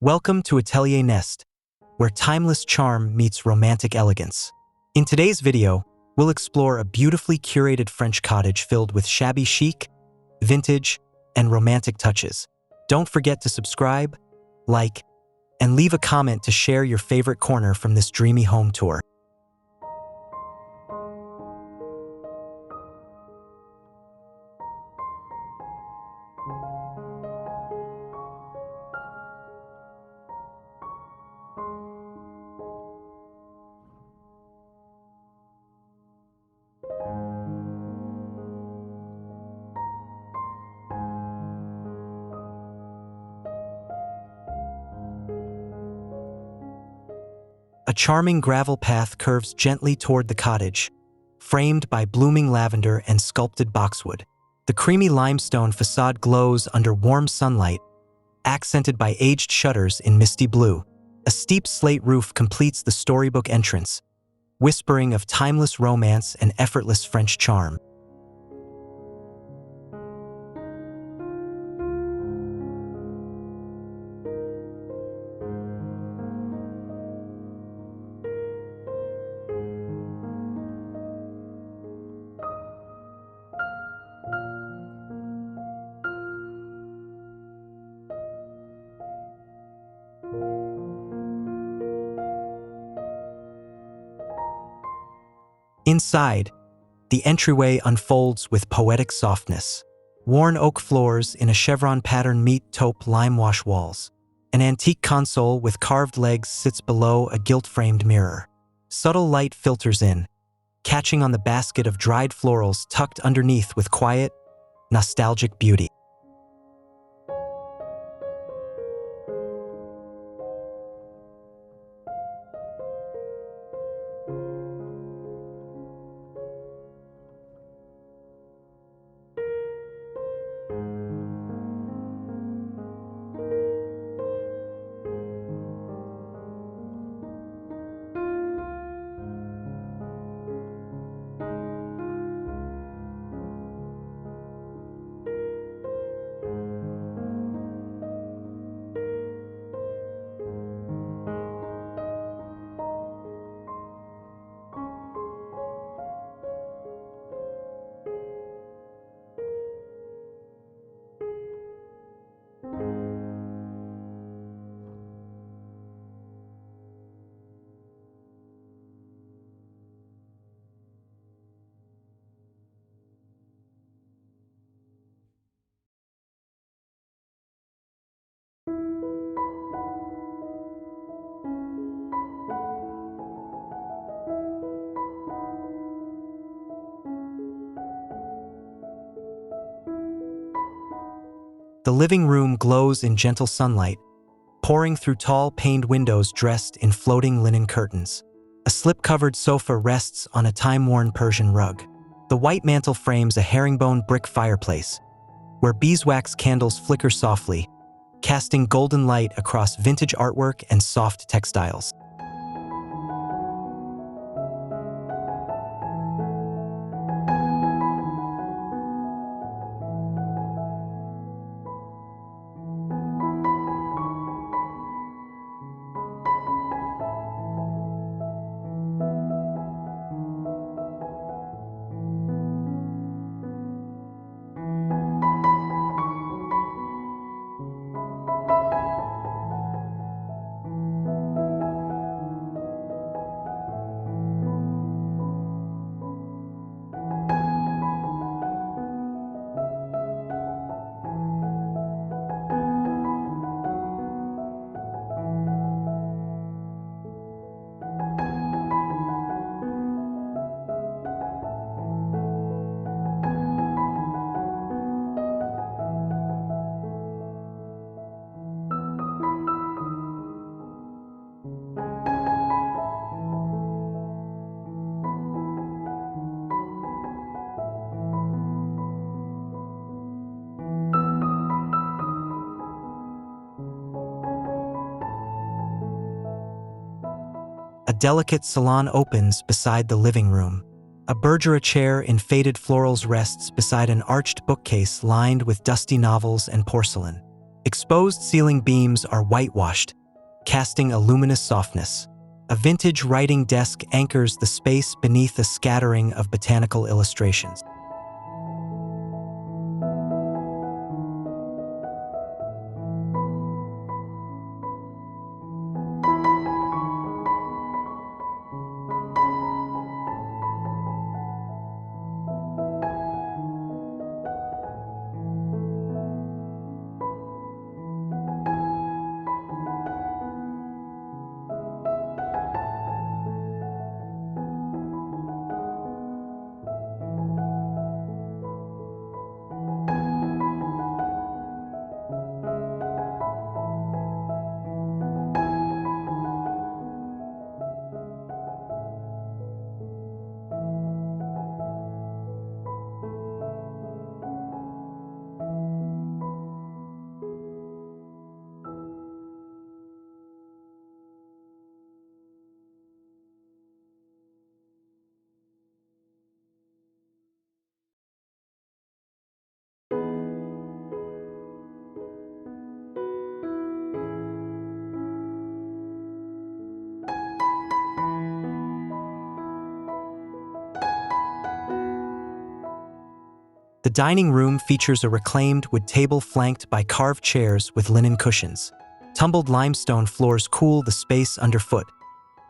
Welcome to Atelier Nest, where timeless charm meets romantic elegance. In today's video, we'll explore a beautifully curated French cottage filled with shabby chic, vintage, and romantic touches. Don't forget to subscribe, like, and leave a comment to share your favorite corner from this dreamy home tour. A charming gravel path curves gently toward the cottage, framed by blooming lavender and sculpted boxwood. The creamy limestone facade glows under warm sunlight, accented by aged shutters in misty blue. A steep slate roof completes the storybook entrance, whispering of timeless romance and effortless French charm. Inside, the entryway unfolds with poetic softness. Worn oak floors in a chevron pattern meet taupe lime wash walls. An antique console with carved legs sits below a gilt-framed mirror. Subtle light filters in, catching on the basket of dried florals tucked underneath with quiet, nostalgic beauty. The living room glows in gentle sunlight, pouring through tall paned windows dressed in floating linen curtains. A slip-covered sofa rests on a time-worn Persian rug. The white mantel frames a herringbone brick fireplace, where beeswax candles flicker softly, casting golden light across vintage artwork and soft textiles. A delicate salon opens beside the living room. A Bergera chair in faded florals rests beside an arched bookcase lined with dusty novels and porcelain. Exposed ceiling beams are whitewashed, casting a luminous softness. A vintage writing desk anchors the space beneath a scattering of botanical illustrations. The dining room features a reclaimed wood table flanked by carved chairs with linen cushions. Tumbled limestone floors cool the space underfoot,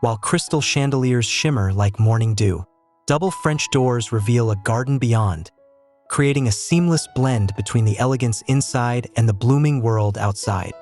while crystal chandeliers shimmer like morning dew. Double French doors reveal a garden beyond, creating a seamless blend between the elegance inside and the blooming world outside.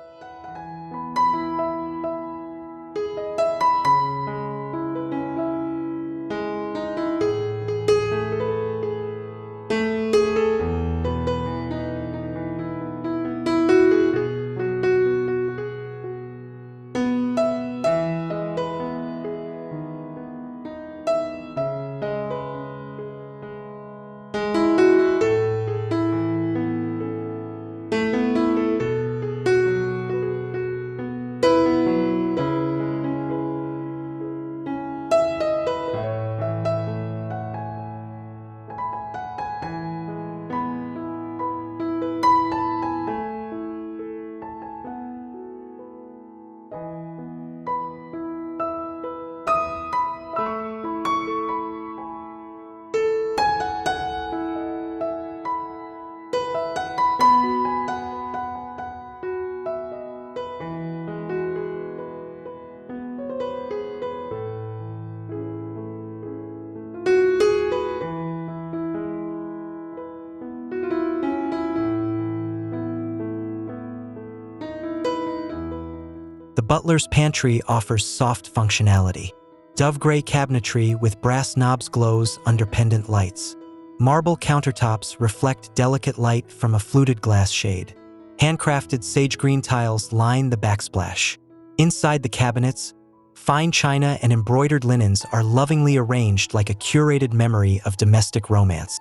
The butler's pantry offers soft functionality. Dove gray cabinetry with brass knobs glows under pendant lights. Marble countertops reflect delicate light from a fluted glass shade. Handcrafted sage green tiles line the backsplash. Inside the cabinets, fine china and embroidered linens are lovingly arranged like a curated memory of domestic romance.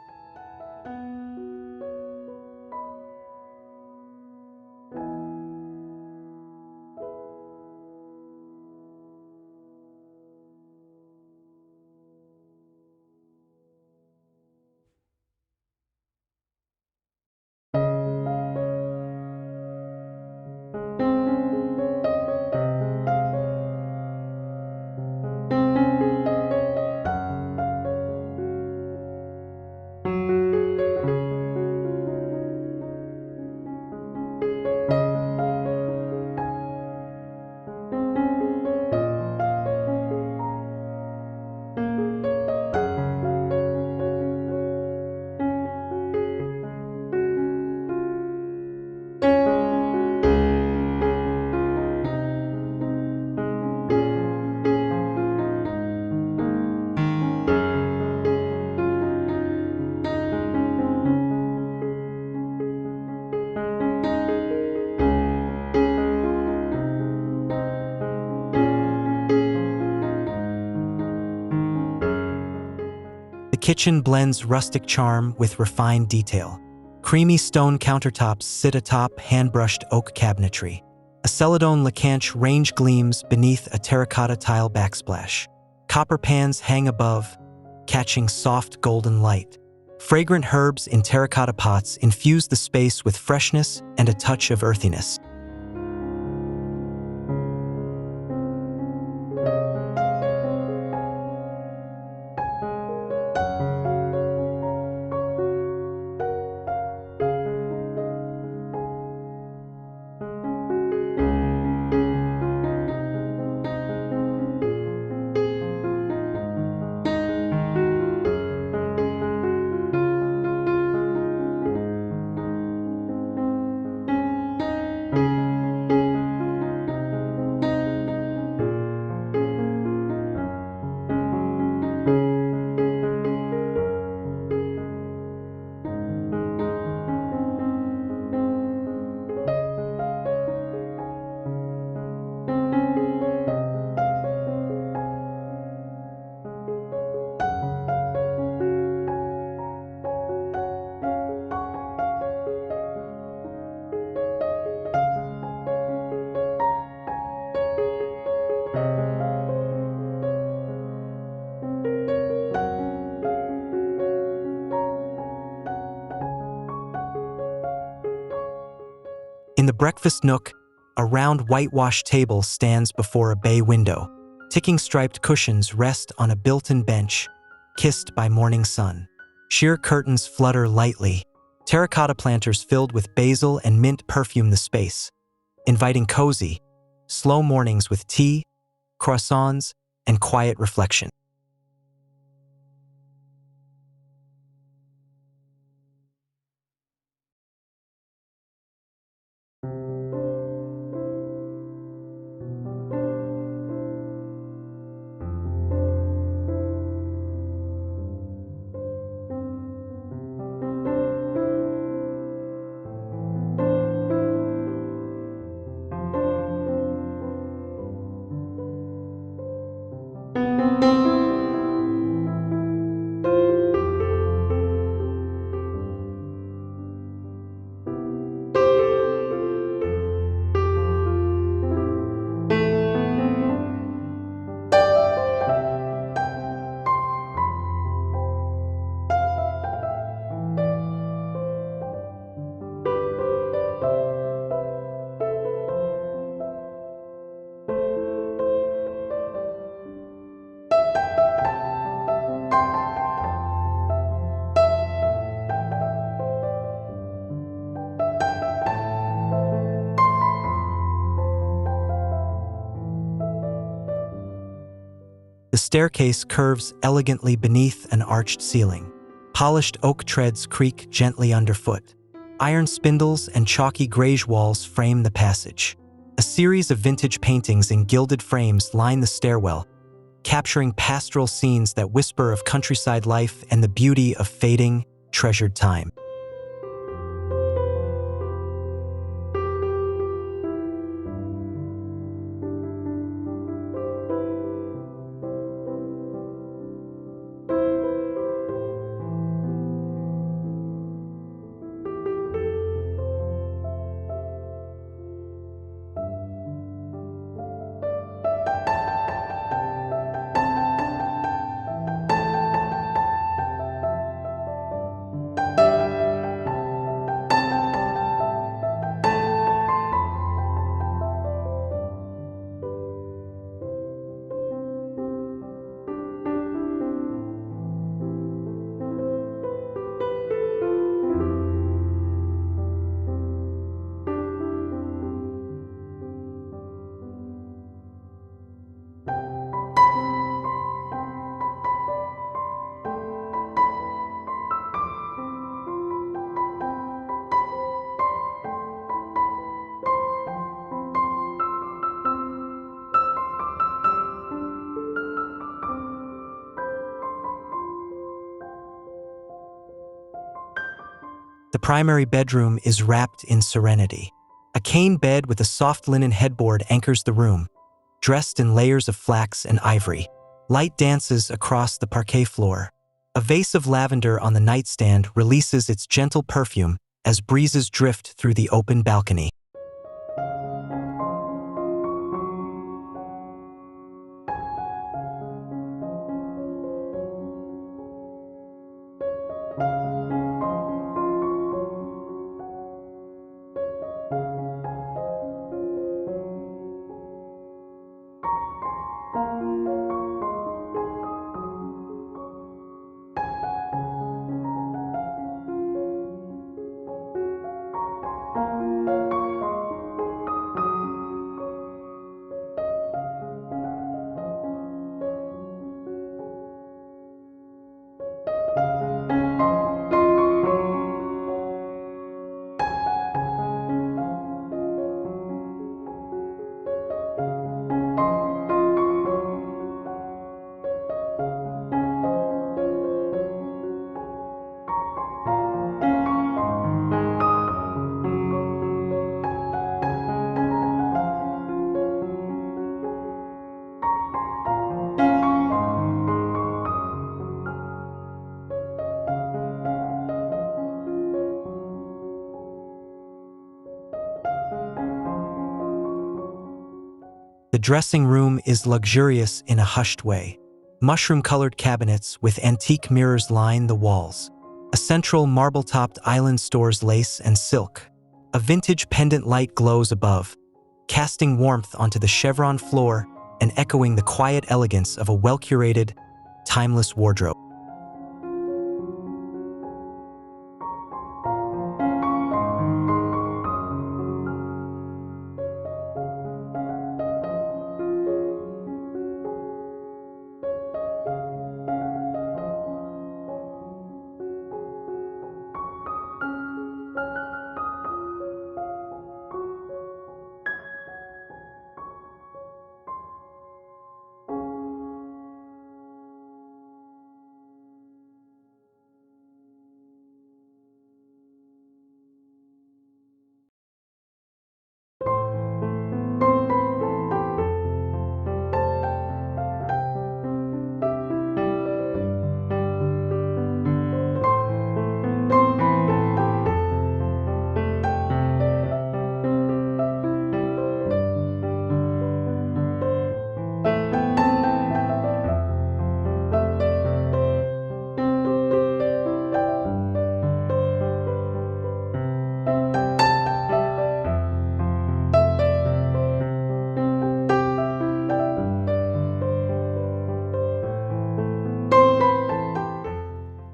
The kitchen blends rustic charm with refined detail. Creamy stone countertops sit atop hand-brushed oak cabinetry. A celadon lacanche range gleams beneath a terracotta tile backsplash. Copper pans hang above, catching soft golden light. Fragrant herbs in terracotta pots infuse the space with freshness and a touch of earthiness. breakfast nook, a round whitewashed table stands before a bay window. Ticking striped cushions rest on a built-in bench, kissed by morning sun. Sheer curtains flutter lightly. Terracotta planters filled with basil and mint perfume the space, inviting cozy, slow mornings with tea, croissants, and quiet reflection. The staircase curves elegantly beneath an arched ceiling. Polished oak treads creak gently underfoot. Iron spindles and chalky greige walls frame the passage. A series of vintage paintings in gilded frames line the stairwell, capturing pastoral scenes that whisper of countryside life and the beauty of fading, treasured time. The primary bedroom is wrapped in serenity. A cane bed with a soft linen headboard anchors the room, dressed in layers of flax and ivory. Light dances across the parquet floor. A vase of lavender on the nightstand releases its gentle perfume as breezes drift through the open balcony. The dressing room is luxurious in a hushed way. Mushroom-colored cabinets with antique mirrors line the walls. A central marble-topped island stores lace and silk. A vintage pendant light glows above, casting warmth onto the chevron floor and echoing the quiet elegance of a well-curated, timeless wardrobe.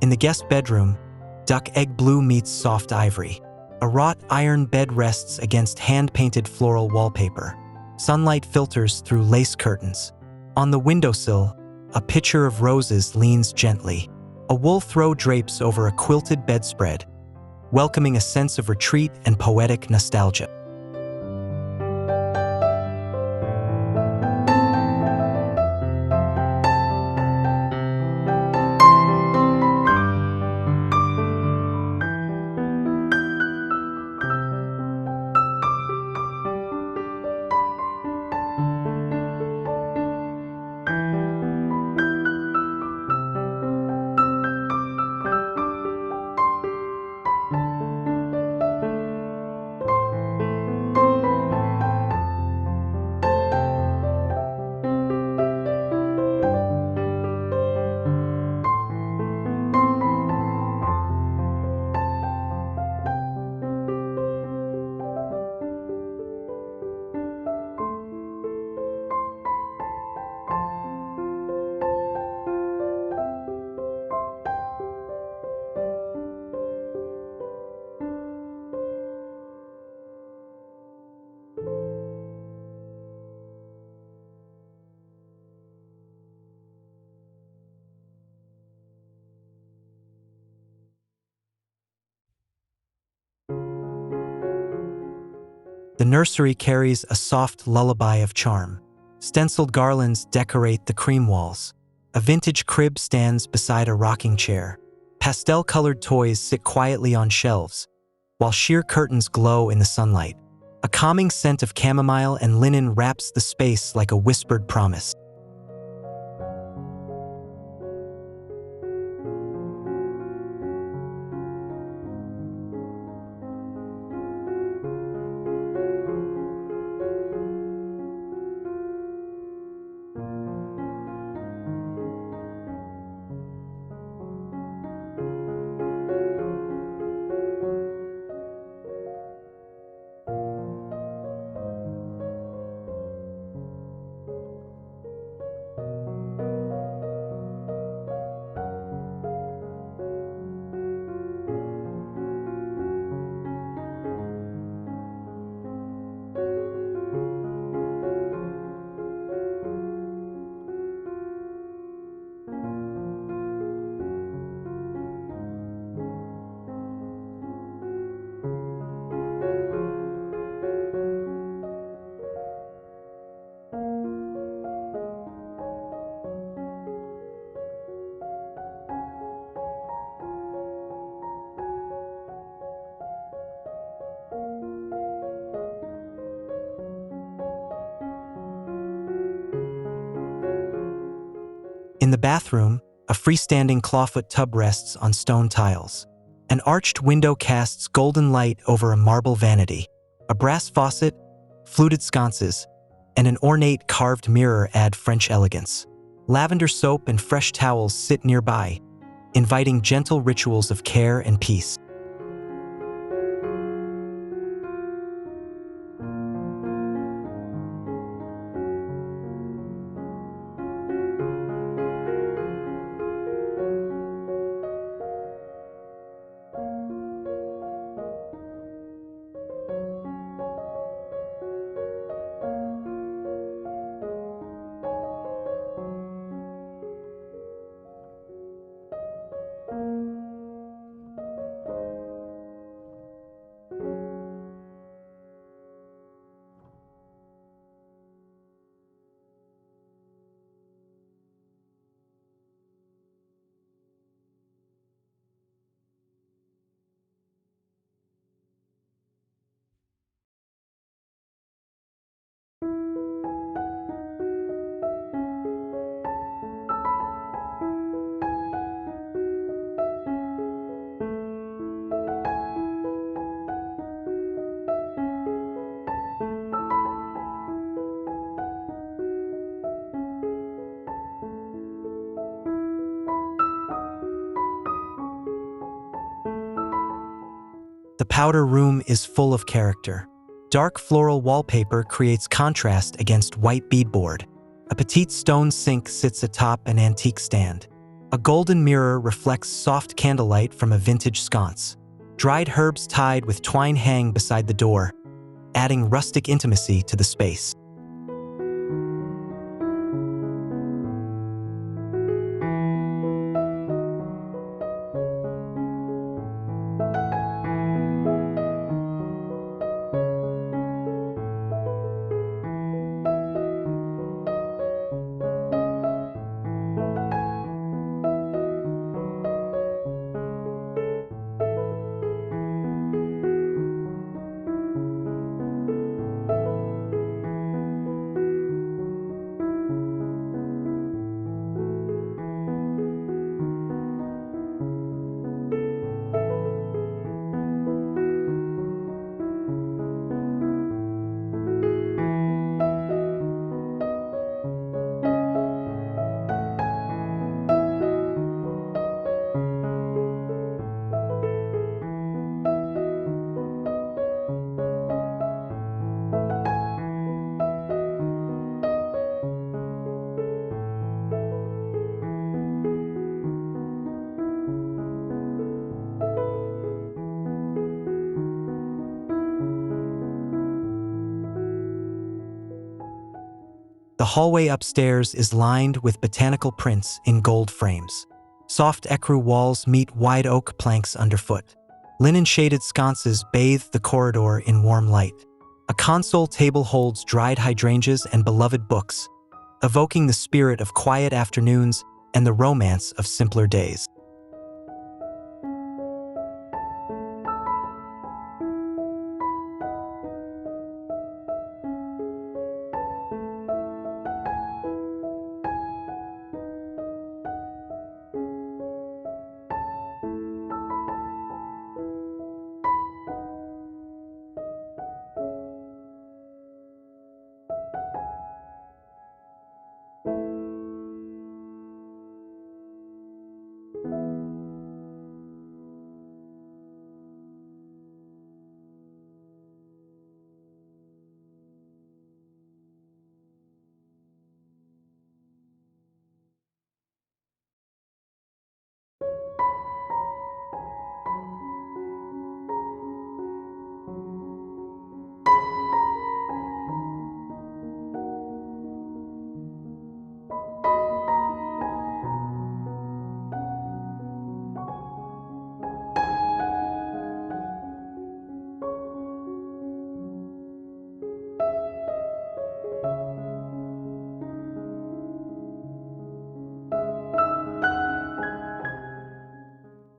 In the guest bedroom, duck egg blue meets soft ivory. A wrought iron bed rests against hand-painted floral wallpaper. Sunlight filters through lace curtains. On the windowsill, a pitcher of roses leans gently. A wool throw drapes over a quilted bedspread, welcoming a sense of retreat and poetic nostalgia. The nursery carries a soft lullaby of charm. Stenciled garlands decorate the cream walls. A vintage crib stands beside a rocking chair. Pastel-colored toys sit quietly on shelves, while sheer curtains glow in the sunlight. A calming scent of chamomile and linen wraps the space like a whispered promise. In the bathroom, a freestanding clawfoot tub rests on stone tiles. An arched window casts golden light over a marble vanity. A brass faucet, fluted sconces, and an ornate carved mirror add French elegance. Lavender soap and fresh towels sit nearby, inviting gentle rituals of care and peace. powder room is full of character. Dark floral wallpaper creates contrast against white beadboard. A petite stone sink sits atop an antique stand. A golden mirror reflects soft candlelight from a vintage sconce. Dried herbs tied with twine hang beside the door, adding rustic intimacy to the space. The hallway upstairs is lined with botanical prints in gold frames. Soft ecru walls meet wide oak planks underfoot. Linen-shaded sconces bathe the corridor in warm light. A console table holds dried hydrangeas and beloved books, evoking the spirit of quiet afternoons and the romance of simpler days.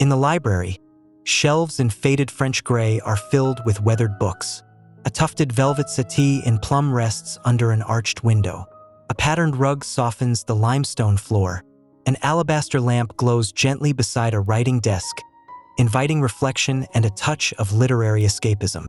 In the library, shelves in faded French gray are filled with weathered books. A tufted velvet settee in plum rests under an arched window. A patterned rug softens the limestone floor. An alabaster lamp glows gently beside a writing desk, inviting reflection and a touch of literary escapism.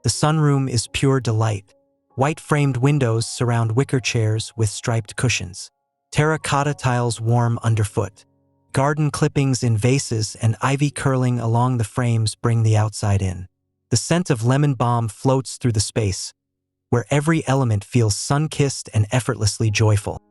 The sunroom is pure delight. White-framed windows surround wicker chairs with striped cushions. Terracotta tiles warm underfoot. Garden clippings in vases and ivy curling along the frames bring the outside in. The scent of lemon balm floats through the space, where every element feels sun-kissed and effortlessly joyful.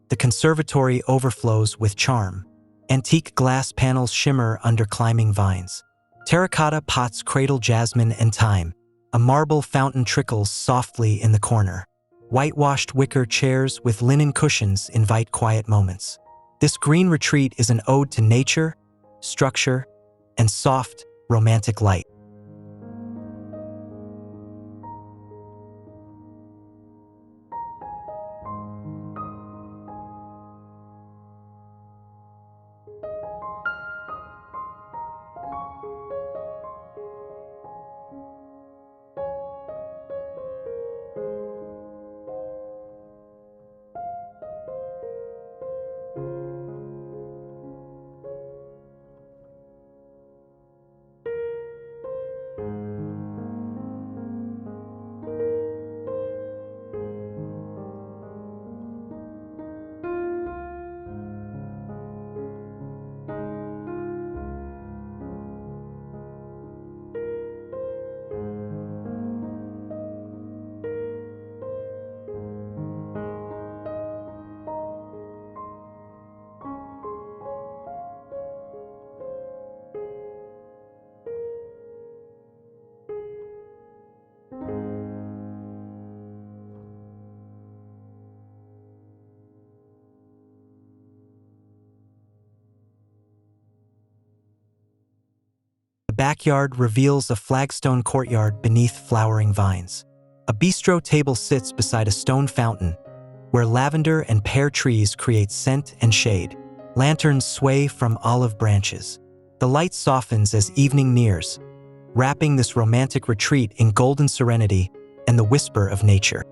The conservatory overflows with charm. Antique glass panels shimmer under climbing vines. Terracotta pots cradle jasmine and thyme. A marble fountain trickles softly in the corner. Whitewashed wicker chairs with linen cushions invite quiet moments. This green retreat is an ode to nature, structure, and soft, romantic light. The backyard reveals a flagstone courtyard beneath flowering vines. A bistro table sits beside a stone fountain, where lavender and pear trees create scent and shade. Lanterns sway from olive branches. The light softens as evening nears, wrapping this romantic retreat in golden serenity and the whisper of nature.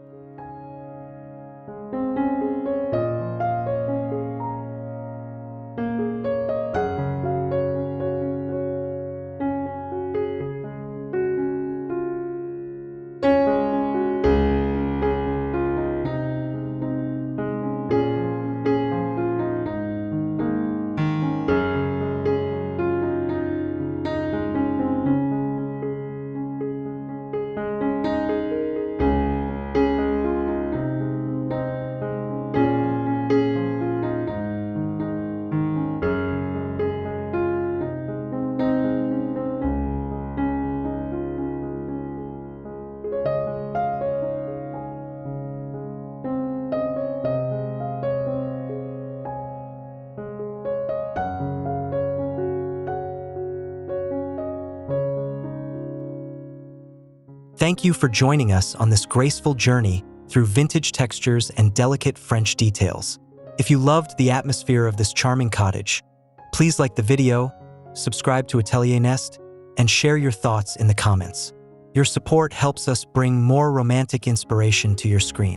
Thank you for joining us on this graceful journey through vintage textures and delicate French details. If you loved the atmosphere of this charming cottage, please like the video, subscribe to Atelier Nest, and share your thoughts in the comments. Your support helps us bring more romantic inspiration to your screen.